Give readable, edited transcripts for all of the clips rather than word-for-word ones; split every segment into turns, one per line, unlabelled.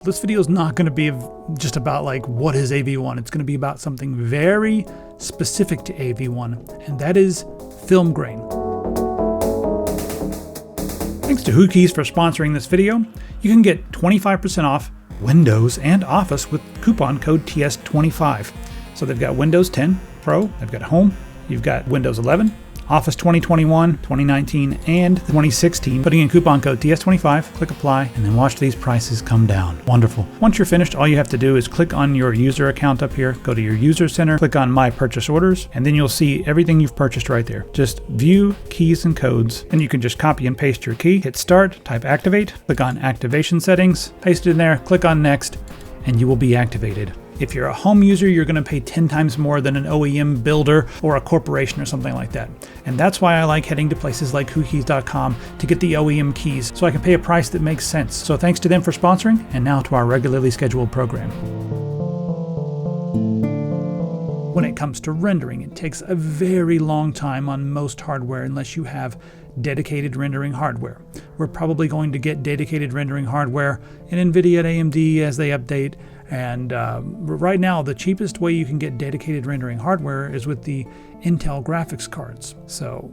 This video is not going to be just about like what is AV1. It's going to be about something very specific to AV1, and that is film grain. Thanks to Whokeys for sponsoring this video. You can get 25% off Windows and Office with coupon code TS25. So they've got Windows 10 Pro, they've got Home, you've got Windows 11, Office 2021, 2019, and 2016. Putting in coupon code TS25, click apply, and then watch these prices come down. Wonderful. Once you're finished, all you have to do is click on your user account up here, go to your user center, click on My Purchase Orders, and then you'll see everything you've purchased right there. Just view keys and codes, and you can just copy and paste your key, hit start, type activate, click on activation settings, paste it in there, click on next, and you will be activated. If you're a home user, you're going to pay 10 times more than an OEM builder or a corporation or something like that. And that's why I like heading to places like Whokeys.com to get the OEM keys so I can pay a price that makes sense. So thanks to them for sponsoring, and now to our regularly scheduled program. When it comes to rendering, it takes a very long time on most hardware unless you have dedicated rendering hardware. We're probably going to get dedicated rendering hardware in NVIDIA and AMD as they update. And right now, the cheapest way you can get dedicated rendering hardware is with the Intel graphics cards. So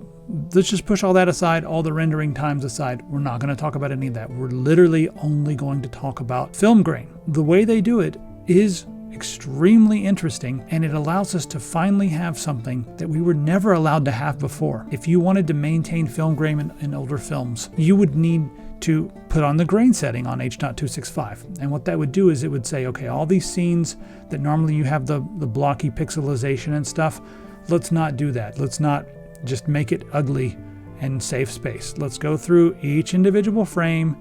let's just push all that aside, all the rendering times aside. We're not going to talk about any of that. We're literally only going to talk about film grain. The way they do it is extremely interesting, and it allows us to finally have something that we were never allowed to have before. If you wanted to maintain film grain in older films, you would need to put on the grain setting on H.265. And what that would do is it would say, okay, all these scenes that normally you have the blocky pixelization and stuff, let's not do that. Let's not just make it ugly and save space. Let's go through each individual frame,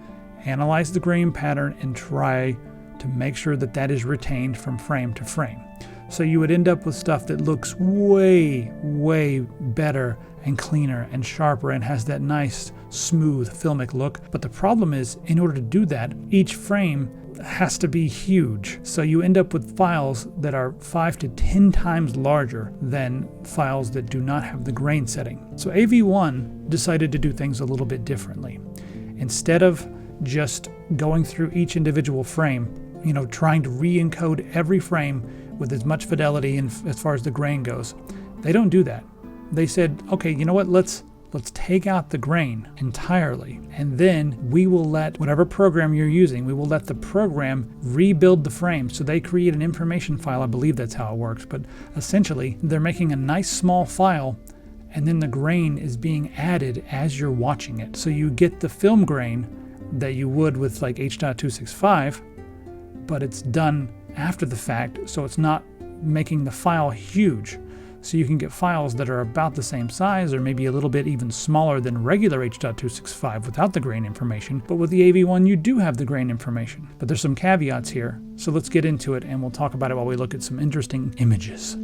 analyze the grain pattern, and try to make sure that that is retained from frame to frame. So you would end up with stuff that looks way, way better and cleaner and sharper and has that nice, smooth, filmic look. But the problem is, in order to do that, each frame has to be huge. So you end up with files that are 5 to 10 times larger than files that do not have the grain setting. So AV1 decided to do things a little bit differently. Instead of just going through each individual frame, trying to re-encode every frame with as much fidelity and as far as the grain goes, they don't do that. They said, okay, you know what, let's take out the grain entirely, and then we will let whatever program you're using, we will let the program rebuild the frame. So they create an information file, I believe that's how it works, but essentially they're making a nice small file, and then the grain is being added as you're watching it. So you get the film grain that you would with like H.265, but it's done after the fact, so it's not making the file huge. So you can get files that are about the same size or maybe a little bit even smaller than regular H.265 without the grain information, but with the AV1 you do have the grain information. But there's some caveats here, so let's get into it and we'll talk about it while we look at some interesting images.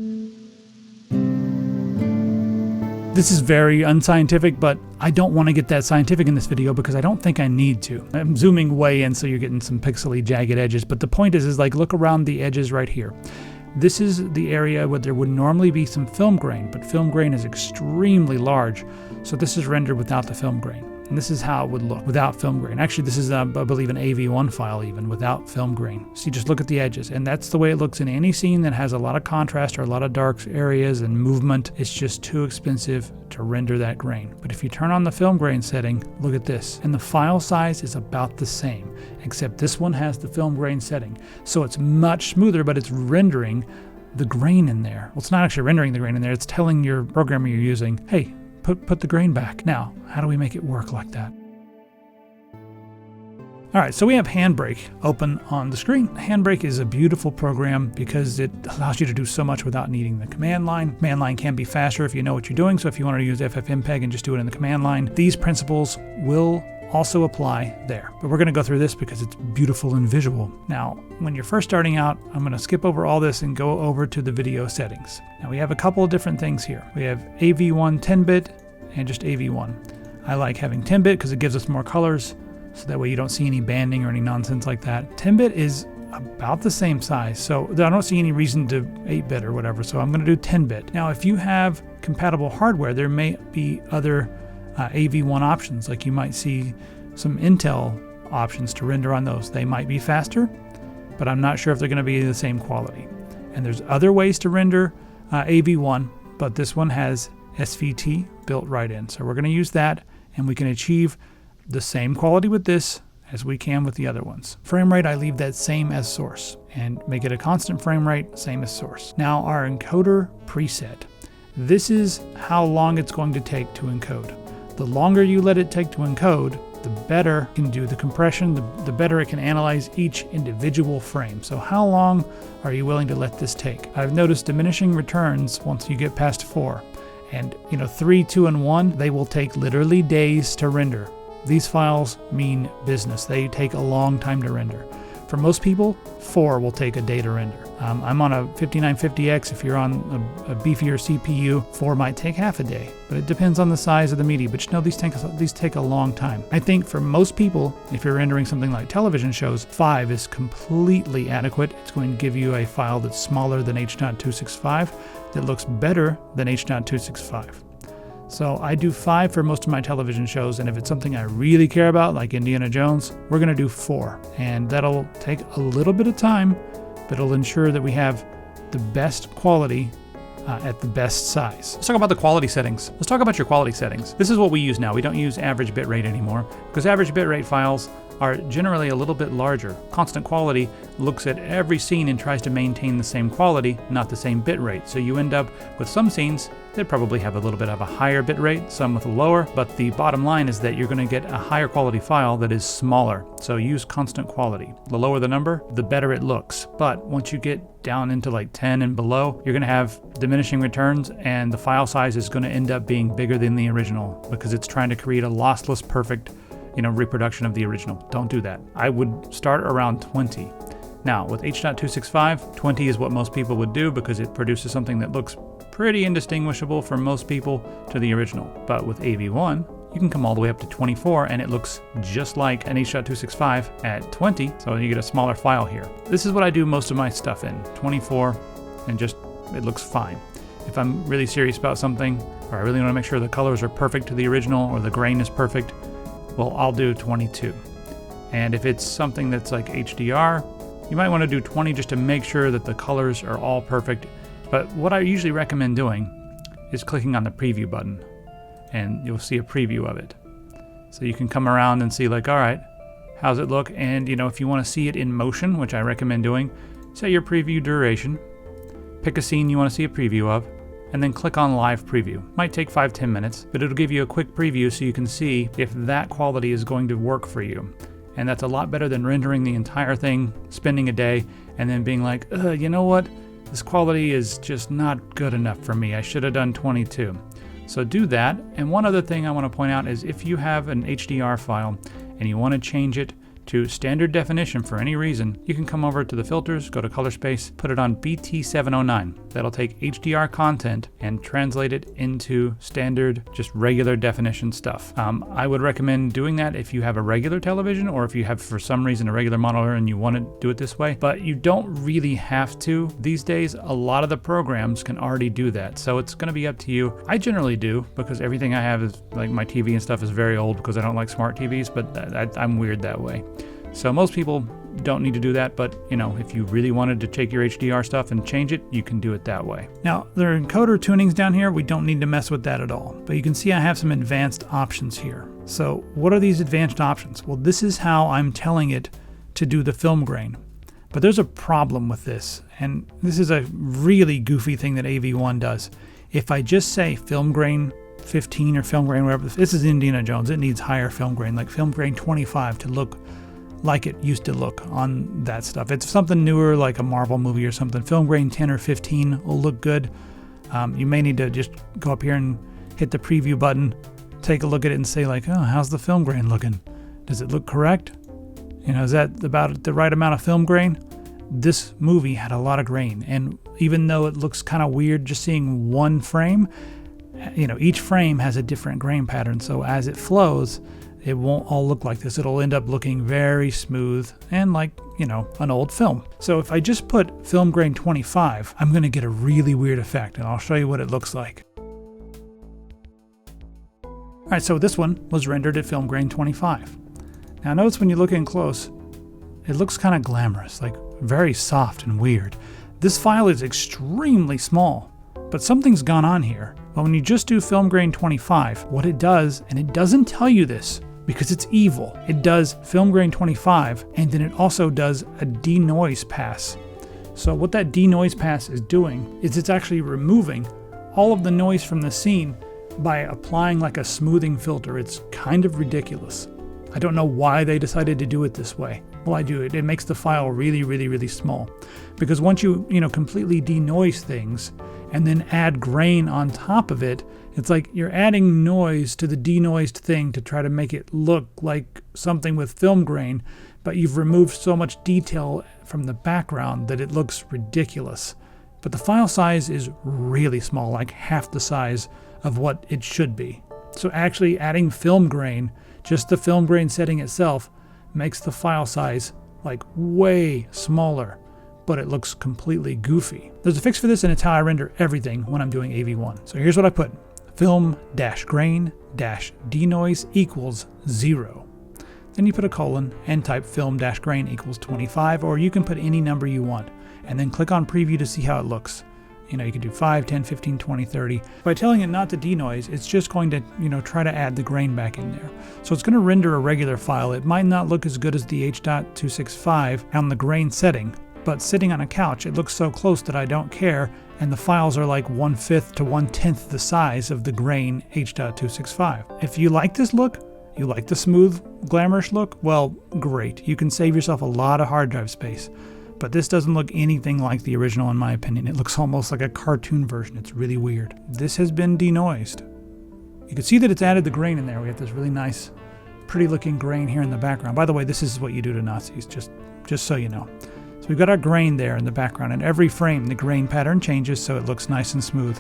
This is very unscientific, but I don't want to get that scientific in this video because I don't think I need to. I'm zooming way in so you're getting some pixely jagged edges, but the point is like look around the edges right here. This is the area where there would normally be some film grain, but film grain is extremely large, so this is rendered without the film grain. And this is how it would look without film grain. Actually, this is, I believe, an AV1 file even without film grain. So you just look at the edges, and that's the way it looks in any scene that has a lot of contrast or a lot of dark areas and movement. It's just too expensive to render that grain. But if you turn on the film grain setting, look at this. And the file size is about the same, except this one has the film grain setting. So it's much smoother, but it's rendering the grain in there. Well, it's not actually rendering the grain in there. It's telling your programmer you're using, hey, put the grain back. Now, how do we make it work like that? All right, so we have Handbrake open on the screen. Handbrake is a beautiful program because it allows you to do so much without needing the command line. Command line can be faster if you know what you're doing, so if you want to use FFmpeg and just do it in the command line, these principles will also apply there. But we're going to go through this because it's beautiful and visual. Now, when you're first starting out, I'm going to skip over all this and go over to the video settings. Now we have a couple of different things here. We have AV1 10-bit and just AV1. I like having 10-bit because it gives us more colors, so that way you don't see any banding or any nonsense like that. 10-bit is about the same size, so I don't see any reason to 8-bit or whatever, so I'm going to do 10-bit. Now if you have compatible hardware, there may be other AV1 options, like you might see some Intel options to render on those. They might be faster, but I'm not sure if they're going to be the same quality. And there's other ways to render AV1, but this one has SVT built right in. So we're going to use that, and we can achieve the same quality with this as we can with the other ones. Frame rate, I leave that same as source and make it a constant frame rate, same as source. Now our encoder preset. This is how long it's going to take to encode. The longer you let it take to encode, the better it can do the compression, the better it can analyze each individual frame. So how long are you willing to let this take? I've noticed diminishing returns once you get past 4. And 3, 2, and 1, they will take literally days to render. These files mean business. They take a long time to render. For most people, 4 will take a day to render. I'm on a 5950X. If you're on a beefier CPU, 4 might take half a day, but it depends on the size of the media. But these take a long time. I think for most people, if you're rendering something like television shows, 5 is completely adequate. It's going to give you a file that's smaller than H.265 that looks better than H.265. So I do 5 for most of my television shows, and if it's something I really care about, like Indiana Jones, we're going to do 4. And that'll take a little bit of time, but it'll ensure that we have the best quality at the best size. Let's talk about the quality settings. Let's talk about your quality settings. This is what we use now. We don't use average bitrate anymore, because average bitrate files are generally a little bit larger. Constant quality looks at every scene and tries to maintain the same quality, not the same bitrate. So you end up with some scenes that probably have a little bit of a higher bitrate, some with a lower, but the bottom line is that you're going to get a higher quality file that is smaller. So use constant quality. The lower the number, the better it looks. But once you get down into like 10 and below, you're going to have diminishing returns, and the file size is going to end up being bigger than the original because it's trying to create a lossless, perfect reproduction of the original. Don't do that. I would start around 20. Now, with H.265, 20 is what most people would do because it produces something that looks pretty indistinguishable for most people to the original. But with AV1, you can come all the way up to 24 and it looks just like an H.265 at 20, so you get a smaller file here. This is what I do most of my stuff in, 24, and it looks fine. If I'm really serious about something, or I really want to make sure the colors are perfect to the original or the grain is perfect, well, I'll do 22. And if it's something that's like HDR, you might want to do 20 just to make sure that the colors are all perfect. But what I usually recommend doing is clicking on the preview button, and you'll see a preview of it. So you can come around and see like, all right, how's it look? And if you want to see it in motion, which I recommend doing, set your preview duration, pick a scene you want to see a preview of, and then click on live preview. Might take 5-10 minutes, but it'll give you a quick preview so you can see if that quality is going to work for you. And that's a lot better than rendering the entire thing, spending a day, and then being like, you know what? This quality is just not good enough for me. I should have done 22. So do that. And one other thing I want to point out is if you have an HDR file and you want to change it to standard definition for any reason, you can come over to the filters, go to color space, put it on BT709. That'll take HDR content and translate it into standard, just regular definition stuff. I would recommend doing that if you have a regular television or if you have for some reason a regular monitor and you want to do it this way, but you don't really have to. These days, a lot of the programs can already do that, so it's going to be up to you. I generally do because everything I have is like my TV and stuff is very old because I don't like smart TVs, but I'm weird that way. So most people don't need to do that, but if you really wanted to take your HDR stuff and change it, you can do it that way. Now, there are encoder tunings down here. We don't need to mess with that at all, but you can see I have some advanced options here. So what are these advanced options? Well, this is how I'm telling it to do the film grain. But there's a problem with this, and this is a really goofy thing that AV1 does. If I just say film grain 15 or film grain, whatever, this is Indiana Jones, it needs higher film grain, like film grain 25 to look like it used to look on that stuff. It's something newer, like a Marvel movie or something. Film grain 10 or 15 will look good. You may need to just go up here and hit the preview button, take a look at it and say like, oh, how's the film grain looking? Does it look correct? Is that about the right amount of film grain? This movie had a lot of grain, and even though it looks kind of weird just seeing one frame, each frame has a different grain pattern, so as it flows, it won't all look like this. It'll end up looking very smooth and like, an old film. So if I just put film grain 25, I'm going to get a really weird effect, and I'll show you what it looks like. All right, so this one was rendered at film grain 25. Now notice when you look in close, it looks kind of glamorous, like very soft and weird. This file is extremely small, but something's gone on here. But when you just do film-grain-25, what it does, and it doesn't tell you this because it's evil, it does film-grain-25, and then it also does a denoise pass. So what that denoise pass is doing is it's actually removing all of the noise from the scene by applying like a smoothing filter. It's kind of ridiculous. I don't know why they decided to do it this way. Well, I do. It makes the file really, really, really small. Because once you completely denoise things and then add grain on top of it, it's like you're adding noise to the denoised thing to try to make it look like something with film grain, but you've removed so much detail from the background that it looks ridiculous. But the file size is really small, like half the size of what it should be. So actually adding film grain, just the film grain setting itself, makes the file size like way smaller, but it looks completely goofy. There's a fix for this, and it's how I render everything when I'm doing AV1. So here's what I put. Film-grain-denoise equals 0. Then you put a colon and type film-grain equals 25, or you can put any number you want, and then click on preview to see how it looks. You can do 5, 10, 15, 20, 30. By telling it not to denoise, it's just going to, try to add the grain back in there. So it's going to render a regular file. It might not look as good as the H.265 on the grain setting, but sitting on a couch, it looks so close that I don't care, and the files are like 1/5 to 1/10 the size of the grain H.265. If you like this look, you like the smooth, glamorous look, well, great. You can save yourself a lot of hard drive space. But this doesn't look anything like the original in my opinion. It looks almost like a cartoon version. It's really weird. This has been denoised. You can see that it's added the grain in there. We have this really nice, pretty looking grain here in the background. By the way, this is what you do to Nazis, just so you know. So we've got our grain there in the background, and every frame the grain pattern changes so it looks nice and smooth.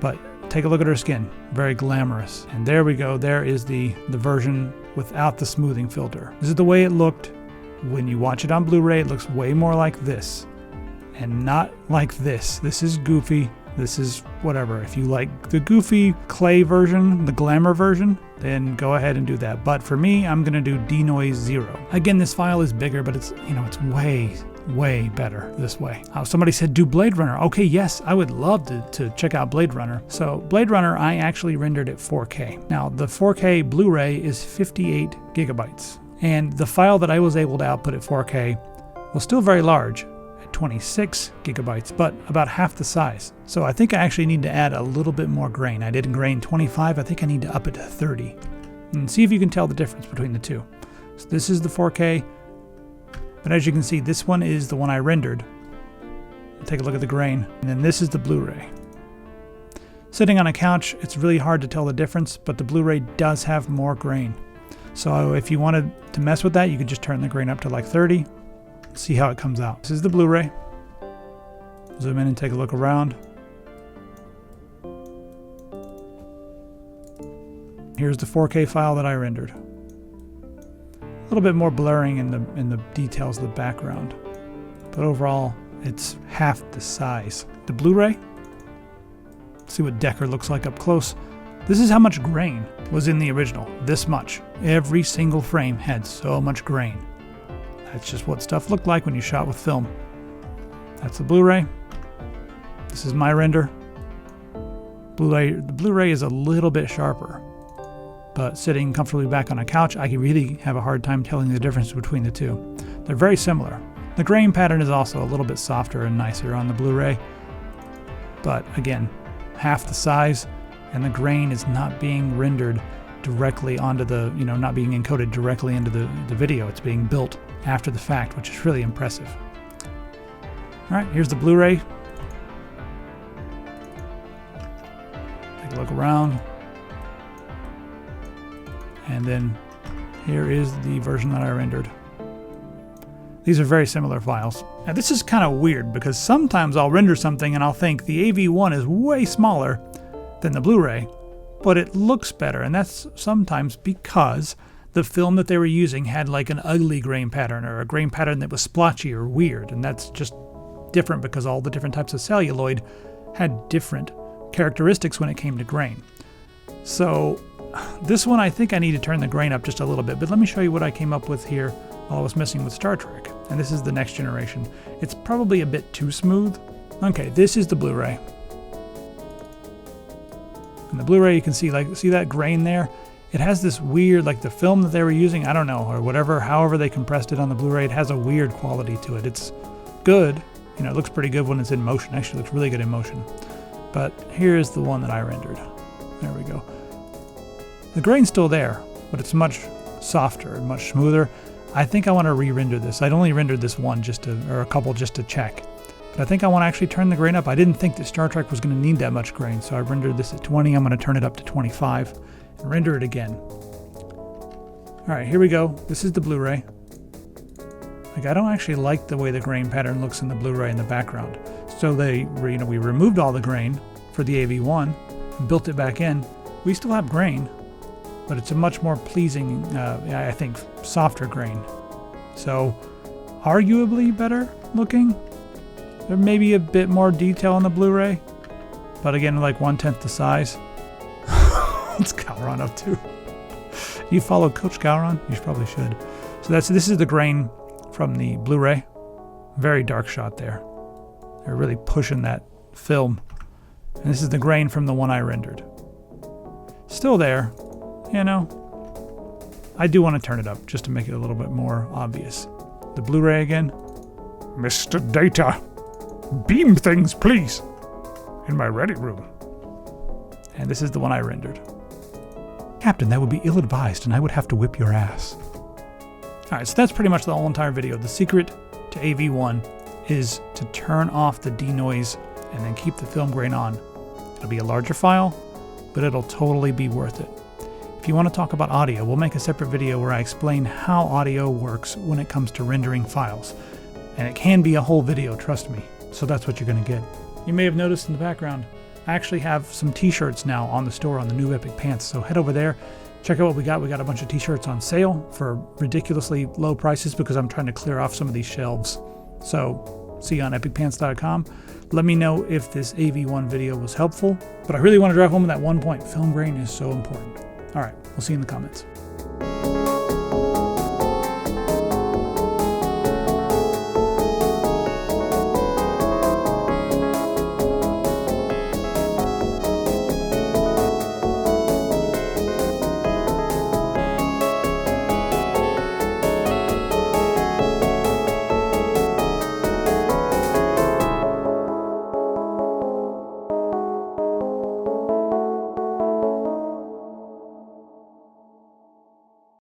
But take a look at her skin, very glamorous. And there we go, there is the version without the smoothing filter. This is the way it looked. When you watch it on Blu-ray, it looks way more like this, and not like this. This is goofy. This is whatever. If you like the goofy clay version, the glamour version, then go ahead and do that. But for me, I'm gonna do denoise 0. Again, this file is bigger, but it's it's way better this way. Somebody said do Blade Runner. Okay, yes, I would love to check out Blade Runner. So Blade Runner, I actually rendered at 4K. Now the 4K Blu-ray is 58 gigabytes. And the file that I was able to output at 4K was still very large, at 26 gigabytes, but about half the size. So I think I actually need to add a little bit more grain. I did grain 25, I think I need to up it to 30. And see if you can tell the difference between the two. So this is the 4K, but as you can see, this one is the one I rendered. Take a look at the grain, and then this is the Blu-ray. Sitting on a couch, it's really hard to tell the difference, but the Blu-ray does have more grain. So if you wanted to mess with that, you could just turn the grain up to like 30, see how it comes out. This is the Blu-ray. Zoom in and take a look around. Here's the 4K file that I rendered. A little bit more blurring in the details of the background, but overall it's half the size. The Blu-ray, see what Decker looks like up close. This is how much grain was in the original, this much. Every single frame had so much grain. That's just what stuff looked like when you shot with film. That's the Blu-ray. This is my render. The Blu-ray is a little bit sharper, but sitting comfortably back on a couch, I can really have a hard time telling the difference between the two. They're very similar. The grain pattern is also a little bit softer and nicer on the Blu-ray, but again, half the size, and the grain is not being rendered directly onto the, not being encoded directly into the video. It's being built after the fact, which is really impressive. All right, here's the Blu-ray. Take a look around. And then here is the version that I rendered. These are very similar files. Now this is kind of weird because sometimes I'll render something and I'll think the AV1 is way smaller than the Blu-ray, but it looks better, and that's sometimes because the film that they were using had like an ugly grain pattern or a grain pattern that was splotchy or weird, and that's just different because all the different types of celluloid had different characteristics when it came to grain. So this one, I think I need to turn the grain up just a little bit, but let me show you what I came up with here All I was messing with Star Trek. And this is the next generation. It's probably a bit too smooth. Okay, this is the Blu-ray. And the Blu-ray, you can see that grain there? It has this weird, like the film that they were using, I don't know, or whatever, however they compressed it on the Blu-ray, it has a weird quality to it. It's good. You know, it looks pretty good when it's in motion. Actually, it looks really good in motion. But here's the one that I rendered. There we go. The grain's still there, but it's much softer and much smoother. I think I want to re-render this. I'd only rendered this one or a couple just to check. But I think I want to actually turn the grain up. I didn't think that Star Trek was going to need that much grain, so I rendered this at 20. I'm going to turn it up to 25 and render it again. All right, here we go. This is the Blu-ray. Like, I don't actually like the way the grain pattern looks in the Blu-ray in the background. So we removed all the grain for the AV1 and built it back in. We still have grain, but it's a much more pleasing, I think, softer grain. So, arguably better looking. There may be a bit more detail on the Blu-ray, but again, like 1/10 the size. What's Gowron up to? You follow Coach Gowron? You probably should. So this is the grain from the Blu-ray. Very dark shot there. They're really pushing that film. And this is the grain from the one I rendered. Still there. You know, I do want to turn it up just to make it a little bit more obvious. The Blu-ray again. Mr. Data, beam things, please, in my ready room. And this is the one I rendered. Captain, that would be ill-advised, and I would have to whip your ass. All right, so that's pretty much the whole entire video. The secret to AV1 is to turn off the denoise and then keep the film grain on. It'll be a larger file, but it'll totally be worth it. If you want to talk about audio, we'll make a separate video where I explain how audio works when it comes to rendering files. And it can be a whole video, trust me. So that's what you're going to get. You may have noticed in the background, I actually have some t-shirts now on the store on the new Epic Pants. So head over there, check out what we got. We got a bunch of t-shirts on sale for ridiculously low prices because I'm trying to clear off some of these shelves. So see you on epicpants.com. Let me know if this AV1 video was helpful. But I really want to drive home that one point. Film grain is so important. All right, we'll see you in the comments.